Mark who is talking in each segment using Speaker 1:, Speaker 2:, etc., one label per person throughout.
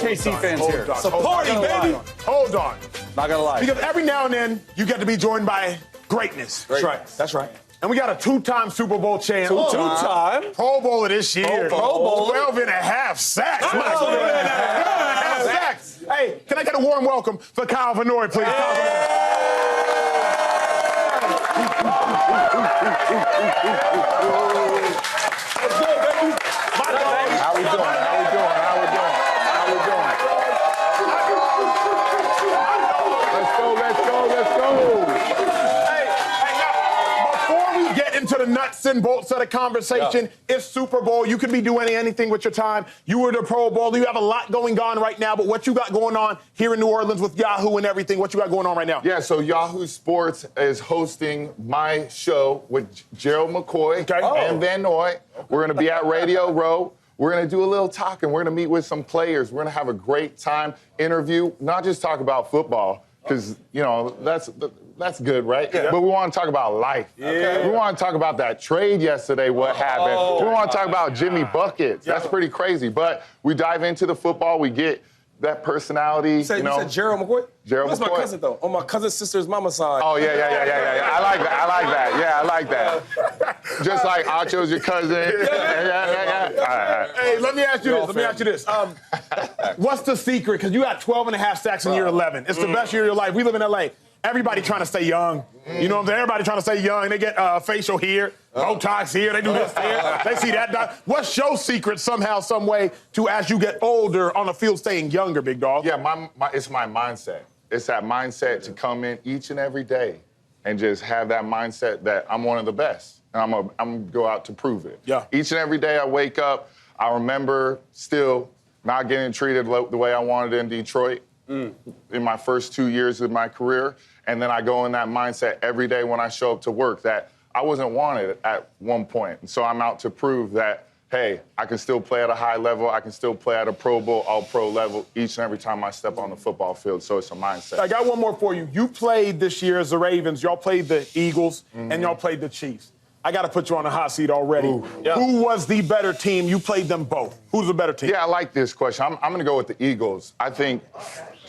Speaker 1: KC fans here.
Speaker 2: Supporting, baby.
Speaker 3: Hold on.
Speaker 1: Not gonna lie.
Speaker 3: Because every now and then, you get to be joined by greatness.
Speaker 2: That's right. That's right.
Speaker 3: And we got a two-time Super Bowl champ.
Speaker 2: Two-time.
Speaker 3: Pro Bowler this year.
Speaker 2: Pro Bowler.
Speaker 3: 12 and a half sacks.
Speaker 2: 12 and a half
Speaker 3: sacks. Hey, can I get a warm welcome for Kyle Vanoy, please? Kyle Vanoy.
Speaker 2: What's good, baby?
Speaker 4: How we doing? Let's go.
Speaker 3: Hey, now, before we get into the nuts and bolts of the conversation, it's Super Bowl. You could be doing anything with your time. You were the Pro Bowler. You have a lot going on right now, but what you got going on here in New Orleans with Yahoo and everything, what you got going on right now?
Speaker 4: Yeah, so Yahoo Sports is hosting my show with Gerald McCoy and Van Noy. We're going to be at Radio Row. We're going to do a little talking. We're going to meet with some players. We're going to have a great time, interview, not just talk about football, because, you know, that's good, right? Yeah. But we want to talk about life. Yeah. We want to talk about that trade yesterday, what happened. We want to talk about Jimmy Buckets. That's pretty crazy. But we dive into the football. We get that personality.
Speaker 2: You said Gerald McCoy?
Speaker 4: Gerald
Speaker 2: That's
Speaker 4: McCoy.
Speaker 2: my cousin, though. On my cousin's sister's mama's side.
Speaker 4: Oh, yeah. I like that. Yeah, I like that. Just like Acho's your cousin. Yeah. All right.
Speaker 3: Hey, let me ask you this. What's the secret? Because you got 12 and a half sacks in year 11. It's the best year of your life. We live in L.A. Everybody trying to stay young. You know what I'm saying? Everybody trying to stay young. They get facial here, Botox here. They do this here. They see that. What's your secret somehow, some way, to, as you get older on the field, staying younger, big dog?
Speaker 4: Yeah, it's my mindset. It's that mindset to come in each and every day and just have that mindset that I'm one of the best. And I'm gonna go out to prove it.
Speaker 3: Yeah.
Speaker 4: Each and every day I wake up, I remember still not getting treated the way I wanted in Detroit in my first 2 years of my career. And then I go in that mindset every day when I show up to work that I wasn't wanted at one point. And so I'm out to prove that, hey, I can still play at a high level. I can still play at a Pro Bowl, all-pro level each and every time I step on the football field. So it's a mindset.
Speaker 3: I got one more for you. You played this year as the Ravens. Y'all played the Eagles, and y'all played the Chiefs. I got to put you on the hot seat already. Who was the better team? You played them both. Who's the better team?
Speaker 4: Yeah, I like this question. I'm going to go with the Eagles. I think...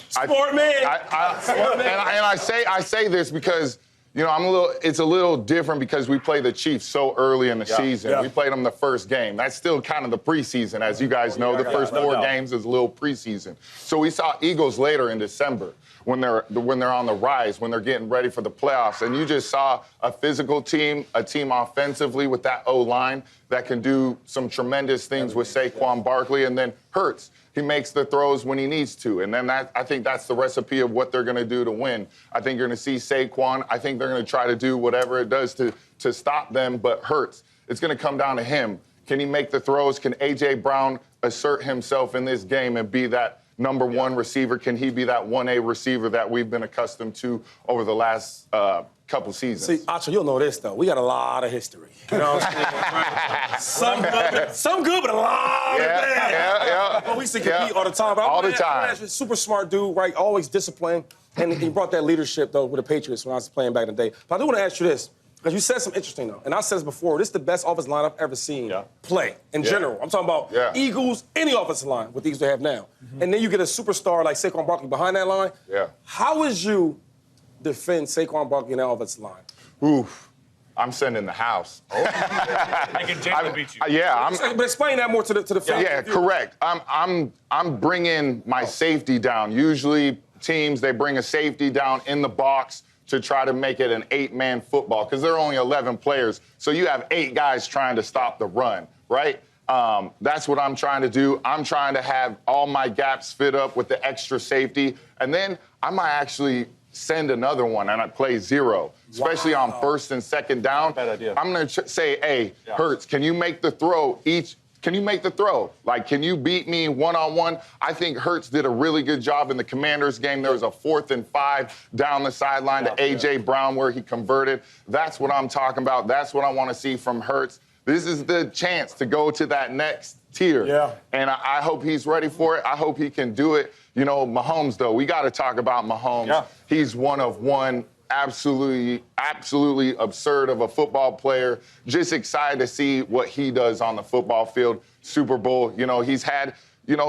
Speaker 2: Sportman.
Speaker 4: And I say this because, you know, it's a little different because we play the Chiefs so early in the season. Yeah. We played them the first game. That's still kind of the preseason, as you guys know. The first 4 games is a little preseason. So we saw Eagles later in December when they're on the rise, when they're getting ready for the playoffs. And you just saw a physical team, a team offensively with that O-line that can do some tremendous things with Saquon Barkley, and then Hurts. He makes the throws when he needs to. And then I think that's the recipe of what they're going to do to win. I think you're going to see Saquon. I think they're going to try to do whatever it does to stop them, but Hurts. It's going to come down to him. Can he make the throws? Can A.J. Brown assert himself in this game and be that number one receiver? Can he be that 1A receiver that we've been accustomed to over the last couple seasons?
Speaker 2: See, Acho, you'll know this, though. We got a lot of history. You know what I'm saying? some good, but a lot of bad.
Speaker 4: Yeah.
Speaker 2: But we used to compete all the time. But
Speaker 4: all the time.
Speaker 2: Super smart dude, right? Always disciplined. And he brought that leadership, though, with the Patriots when I was playing back in the day. But I do want to ask you this, because you said something interesting, though. And I said this before. This is the best offensive line I've ever seen play in general. I'm talking about Eagles, any offensive line, what the Eagles they have now. And then you get a superstar like Saquon Barkley behind that line.
Speaker 4: Yeah.
Speaker 2: How would you defend Saquon Barkley in that offensive line?
Speaker 4: Oof. I'm sending the house.
Speaker 1: Making Jacob beat you.
Speaker 2: But explain that more to the fans.
Speaker 4: Yeah, correct. I'm bringing my safety down. Usually teams, they bring a safety down in the box to try to make it an 8-man football because there are only 11 players. So you have 8 guys trying to stop the run, right? That's what I'm trying to do. I'm trying to have all my gaps fit up with the extra safety. And then I might actually send another one and I play 0, especially on first and second down.
Speaker 1: Bad idea.
Speaker 4: I'm going to say, hey, Hurts, can you make the throw Can you make the throw? Like, can you beat me one-on-one? I think Hurts did a really good job in the Commanders game. There was a 4th and 5 down the sideline to A.J. Brown where he converted. That's what I'm talking about. That's what I want to see from Hurts. This is the chance to go to that next tier. Yeah. And I hope he's ready for it. I hope he can do it. You know, Mahomes, though, we got to talk about Mahomes. Yeah. He's one of one. Absolutely absurd of a football player. Just excited to see what he does on the football field. Super Bowl, you know, he's had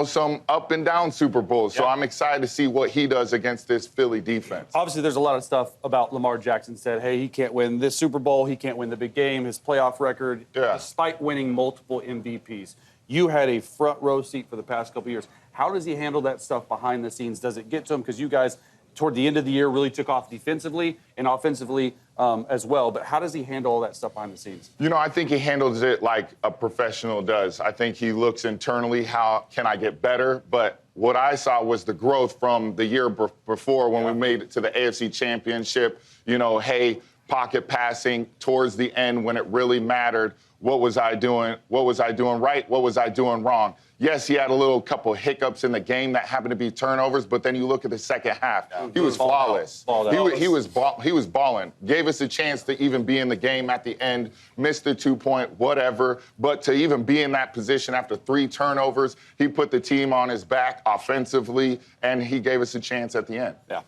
Speaker 4: some up and down Super Bowls. So I'm excited to see what he does against this Philly defense.
Speaker 5: Obviously, there's a lot of stuff about Lamar Jackson said, hey, he can't win this Super Bowl, he can't win the big game, his playoff record, despite winning multiple MVPs. You had a front row seat for the past couple years. How does he handle that stuff behind the scenes? Does it get to him? Because you guys, toward the end of the year, really took off defensively and offensively as well. But how does he handle all that stuff behind the scenes?
Speaker 4: I think he handles it like a professional does. I think he looks internally, how can I get better? But what I saw was the growth from the year before when we made it to the AFC Championship. Hey, pocket passing towards the end when it really mattered. What was I doing? What was I doing right? What was I doing wrong? Yes, he had a couple hiccups in the game that happened to be turnovers, but then you look at the second half, he was flawless. He was balling. Gave us a chance to even be in the game at the end, missed the 2-point, whatever. But to even be in that position after 3 turnovers, he put the team on his back offensively, and he gave us a chance at the end.
Speaker 5: Yeah.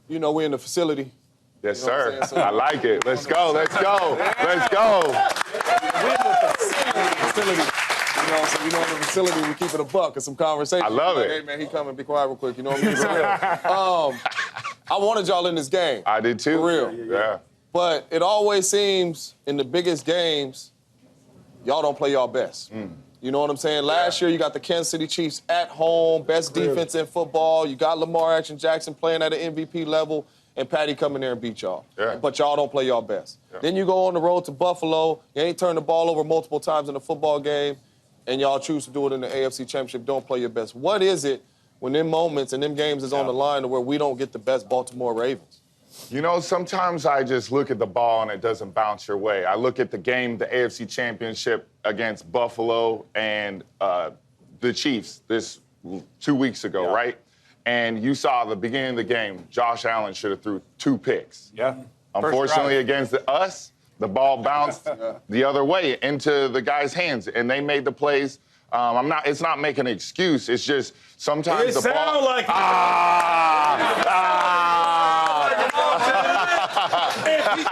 Speaker 6: We're in the facility.
Speaker 4: Yes, sir. I like it. Let's go. Let's go. Let's go.
Speaker 6: We're in the facility. So in the facility, we keep it a buck and some conversation.
Speaker 4: I love it.
Speaker 6: Hey, man, he coming. Be quiet real quick. You know what I mean? I wanted y'all in this game.
Speaker 4: I did too.
Speaker 6: For real.
Speaker 4: Yeah.
Speaker 6: But it always seems in the biggest games, y'all don't play y'all best. You know what I'm saying? Last year, you got the Kansas City Chiefs at home, best defense in football. You got Lamar Jackson playing at an MVP level, and Patty coming there and beat y'all.
Speaker 4: Yeah.
Speaker 6: But y'all don't play y'all best. Yeah. Then you go on the road to Buffalo. You ain't turned the ball over multiple times in a football game, and y'all choose to do it in the AFC Championship. Don't play your best. What is it when them moments and them games is on the line to where we don't get the best Baltimore Ravens?
Speaker 4: Sometimes I just look at the ball and it doesn't bounce your way. I look at the game, the AFC Championship against Buffalo and the Chiefs 2 weeks ago, right? And you saw the beginning of the game, Josh Allen should have threw 2 picks.
Speaker 5: Yeah.
Speaker 4: Unfortunately, against us, the ball bounced the other way into the guy's hands, and they made the plays. It's not making an excuse. It's just sometimes the ball.
Speaker 2: Like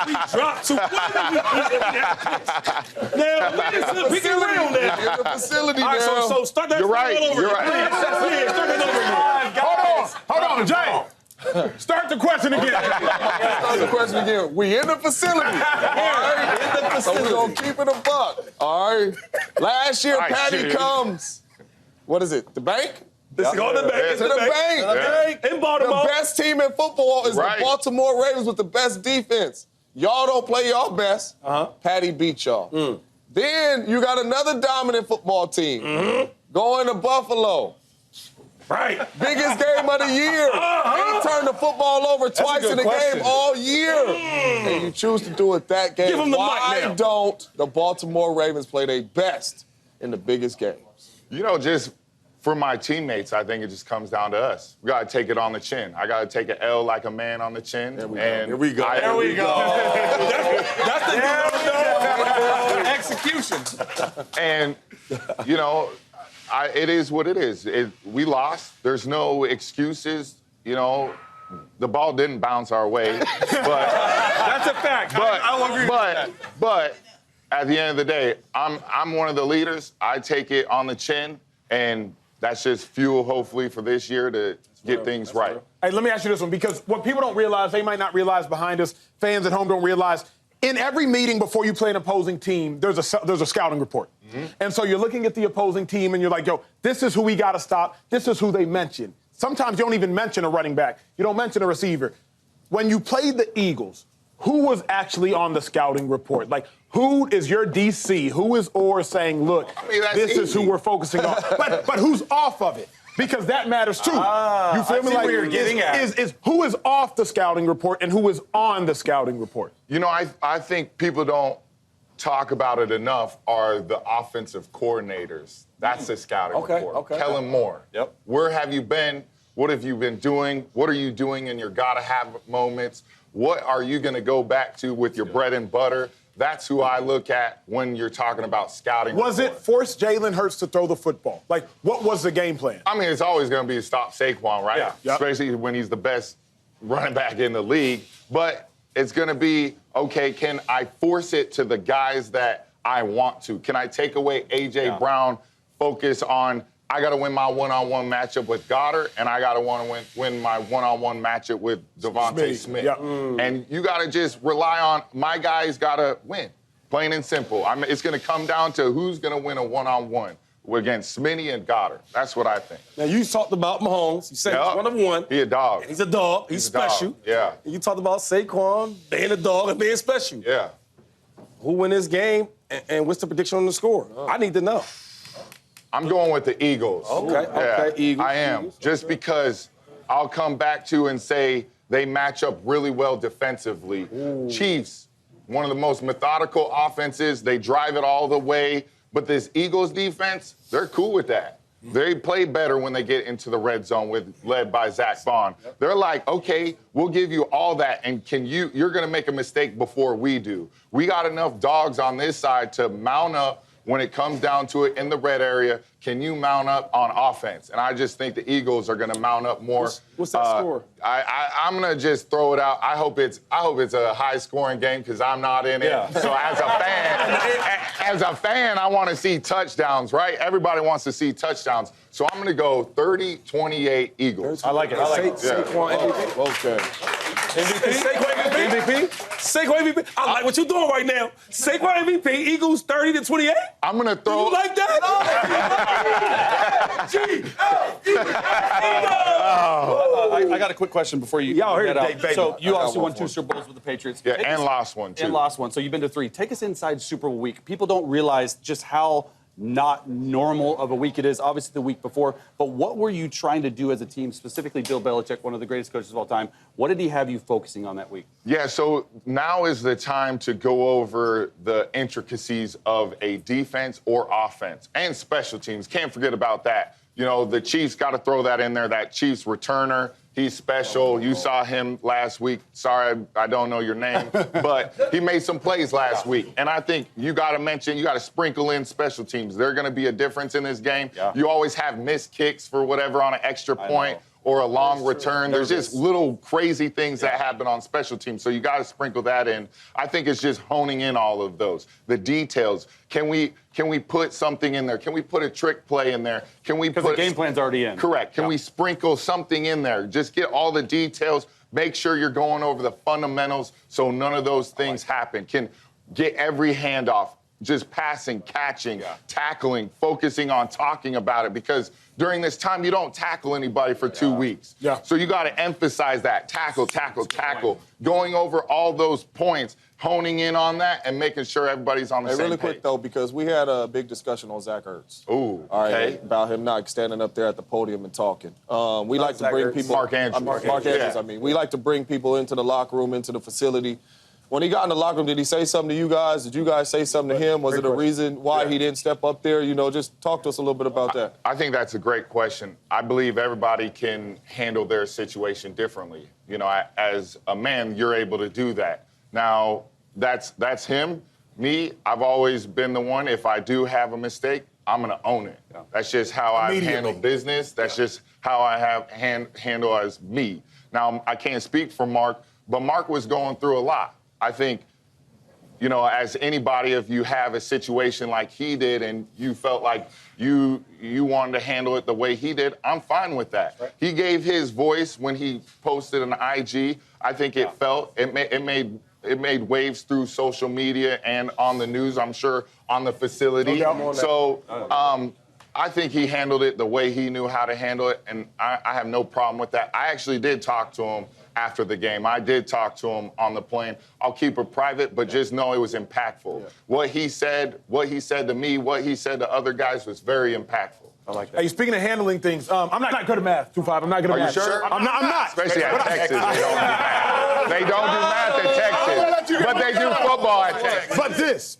Speaker 2: we dropped to now, we can win on that.
Speaker 6: In the facility,
Speaker 2: All right, so start that
Speaker 4: You're right.
Speaker 2: all over.
Speaker 4: You're right.
Speaker 2: Yeah, start that over.
Speaker 3: Hold on, Jay. Start the question again.
Speaker 6: Start the question again. We in the facility. All right? So we're going to keep it a buck. All right? Last year, Patty comes. What is it? The bank?
Speaker 2: Let's go to the bank.
Speaker 6: To the bank.
Speaker 2: In Baltimore.
Speaker 6: The best team in football is the Baltimore Ravens with the best defense. Y'all don't play y'all best. Patty beat y'all. Then you got another dominant football team going to Buffalo.
Speaker 2: Right.
Speaker 6: Biggest game of the year. Ain't turned the football over twice in the game all year. And you choose to do it that game.
Speaker 2: Give 'em the
Speaker 6: Why
Speaker 2: mic now.
Speaker 6: don't the Baltimore Ravens play their best in the biggest games?
Speaker 4: Just for my teammates, I think it just comes down to us. We got to take it on the chin. I got to take an L like a man on the chin.
Speaker 6: There we
Speaker 4: and
Speaker 6: go. Here we go.
Speaker 4: There we go.
Speaker 2: That's the
Speaker 1: execution.
Speaker 4: And, it is what it is. We lost. There's no excuses. The ball didn't bounce our way. But
Speaker 1: That's a fact. I will agree with that.
Speaker 4: But at the end of the day, I'm one of the leaders. I take it on the chin, and that's just fuel, hopefully, for this year to get things right.
Speaker 3: Hey, let me ask you this one, because what people don't realize, they might not realize behind us, fans at home don't realize, in every meeting before you play an opposing team, there's a scouting report. And so you're looking at the opposing team and you're like, yo, this is who we got to stop. This is who they mention. Sometimes you don't even mention a running back. You don't mention a receiver. When you played the Eagles, who was actually on the scouting report? Like, who is your DC? Who is saying, look, this is who we're focusing on? But who's off of it? Because that matters too. You feel me? Like,
Speaker 1: where you're getting at.
Speaker 3: Is who is off the scouting report and who is on the scouting report?
Speaker 4: I think people don't talk about it enough are the offensive coordinators. That's the scouting report.
Speaker 6: Okay.
Speaker 4: Kellen Moore.
Speaker 5: Yep.
Speaker 4: Where have you been? What have you been doing? What are you doing in your gotta-have moments? What are you going to go back to with your bread and butter? That's who I look at when you're talking about scouting.
Speaker 3: Was it force Jalen Hurts to throw the football? Like, what was the game plan?
Speaker 4: I mean, it's always going to be to stop Saquon, right?
Speaker 3: Yeah. Yep.
Speaker 4: Especially when he's the best running back in the league. But it's going to be, okay, can I force it to the guys that I want to? Can I take away A.J. Brown, focus on I got to win my one-on-one matchup with Goddard, and I got to win my one-on-one matchup with Devontae Smith.
Speaker 3: Yep.
Speaker 4: And you got to just rely on my guys got to win, plain and simple. It's going to come down to who's going to win a one-on-one against Smitty and Goddard. That's what I think.
Speaker 2: Now, you talked about Mahomes. You said he's one of one.
Speaker 4: He a dog.
Speaker 2: He's a dog. He's special.
Speaker 4: Dog. Yeah.
Speaker 2: And you talked about Saquon being a dog and being special.
Speaker 4: Yeah.
Speaker 2: Who win this game, and what's the prediction on the score? I need to know.
Speaker 4: I'm going with the Eagles.
Speaker 2: Okay, Eagles.
Speaker 4: I am. Just because I'll come back to and say they match up really well defensively. Ooh. Chiefs, one of the most methodical offenses. They drive it all the way. But this Eagles defense, they're cool with that. They play better when they get into the red zone led by Zach Bond. They're like, okay, we'll give you all that, and you're going to make a mistake before we do. We got enough dogs on this side to mount up when it comes down to it in the red area. Can you mount up on offense? And I just think the Eagles are going to mount up more.
Speaker 2: What's that score?
Speaker 4: I'm going to just throw it out. I hope it's a high-scoring game because I'm not in it. Yeah. So as a fan, I want to see touchdowns, right? Everybody wants to see touchdowns. So I'm going to go 30-28 Eagles.
Speaker 5: I like it.
Speaker 2: Saquon MVP.
Speaker 6: Okay.
Speaker 2: MVP? Saquon MVP? I like what you're doing right now. Saquon MVP, Eagles 30-28?
Speaker 4: I'm going to throw...
Speaker 2: You like that?
Speaker 5: I got a quick question before you
Speaker 2: Y'all
Speaker 5: get
Speaker 2: heard
Speaker 5: out.
Speaker 2: it, baby.
Speaker 5: So you obviously won 2 Super Bowls with the Patriots.
Speaker 4: Yeah, and lost one, too.
Speaker 5: And lost one. So you've been to 3. Take us inside Super Bowl week. People don't realize just how not normal of a week it is, obviously the week before. But what were you trying to do as a team, specifically Bill Belichick, one of the greatest coaches of all time? What did he have you focusing on that week? Yeah,
Speaker 4: so now is the time to go over the intricacies of a defense or offense and special teams. Can't forget about that. You know, the Chiefs got to throw that in there, that Chiefs returner. He's special. You saw him last week. Sorry, I don't know your name, but he made some plays last week. And I think you got to sprinkle in special teams. They're going to be a difference in this game. Yeah. You always have missed kicks for whatever on an extra point or a long return. There's just little crazy things that happen on special teams. So you got to sprinkle that in. I think it's just honing in all of those. The details. Can we put something in there? Can we put a trick play in there? Can we put
Speaker 5: the game plan's already in.
Speaker 4: Correct. Can we sprinkle something in there? Just get all the details. Make sure you're going over the fundamentals so none of those things happen. Can get every handoff. Just passing, catching, tackling, focusing on talking about it, because during this time you don't tackle anybody for 2 weeks. Yeah. So you got to emphasize that. Tackle, tackle, tackle. Going over all those points, honing in on that, and making sure everybody's on the same
Speaker 6: really
Speaker 4: page.
Speaker 6: quick, though, because we had a big discussion on Zach Ertz.
Speaker 4: Ooh,
Speaker 6: all right,
Speaker 4: okay.
Speaker 6: About him not standing up there at the podium and talking. We like to bring people...
Speaker 4: Mark Andrews.
Speaker 6: Mark Andrews, I mean. We like to bring people into the locker room, into the facility. When he got in the locker room, did he say something to you guys? Did you guys say something to him? Was it a reason why he didn't step up there? You know, just talk to us a little bit about that.
Speaker 4: I think that's a great question. I believe everybody can handle their situation differently. You know, as a man, you're able to do that. Now, that's him. Me, I've always been the one, if I do have a mistake, I'm going to own it. Yeah. That's just how I handle business. That's just how I handle as me. Now, I can't speak for Mark, but Mark was going through a lot. I think, you know, as anybody, if you have a situation like he did and you felt like you wanted to handle it the way he did, I'm fine with that. Right. He gave his voice when he posted an IG. I think it made waves through social media and on the news, I'm sure, on the facility. So I think he handled it the way he knew how to handle it, and I have no problem with that. I actually did talk to him after the game. I did talk to him on the plane. I'll keep it private, but just know it was impactful. Yeah. What he said to me, what he said to other guys was very impactful.
Speaker 3: I like that. Hey, speaking of handling things, I'm not good at math, 2-5. I'm not good at math.
Speaker 4: Are you sure?
Speaker 3: I'm not.
Speaker 4: Especially at Texas, they don't do math at Texas, but they do football at Texas.
Speaker 3: But this,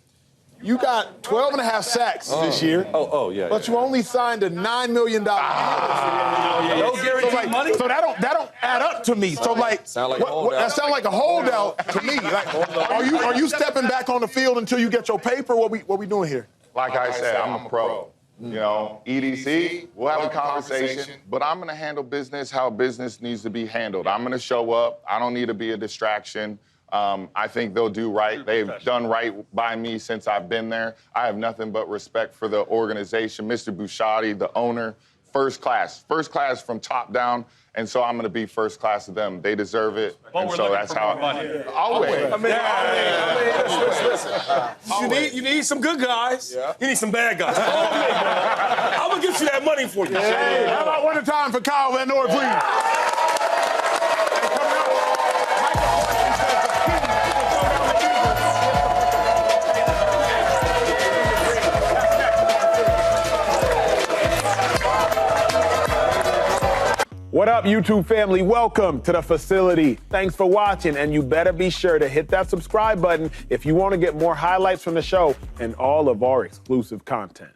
Speaker 3: you got 12 and a half sacks this year. But you only signed a $9 million deal.
Speaker 5: No guaranteed money?
Speaker 3: So that don't add up to me. So like, that sounds like a holdout to me. Like, are you stepping back on the field until you get your paper? What we doing here?
Speaker 4: Like I said, I'm a pro. You know, EDC, we'll have a conversation, but I'm going to handle business how business needs to be handled. I'm going to show up. I don't need to be a distraction. I think they'll do right. They've done right by me since I've been there. I have nothing but respect for the organization, Mr. Bouchatti, the owner, first class from top down. And so I'm going to be first class of them. They deserve it.
Speaker 1: But
Speaker 4: and
Speaker 1: we're
Speaker 4: so
Speaker 1: looking
Speaker 4: that's
Speaker 1: for
Speaker 4: how.
Speaker 1: more money.
Speaker 4: Always.
Speaker 2: Listen. You need some good guys. Yeah. You need some bad guys. I'm going to get you that money for you.
Speaker 3: Hey, how about one time for Kyle Van Noy, please? What up, YouTube family? Welcome to the facility. Thanks for watching, and you better be sure to hit that subscribe button if you want to get more highlights from the show and all of our exclusive content.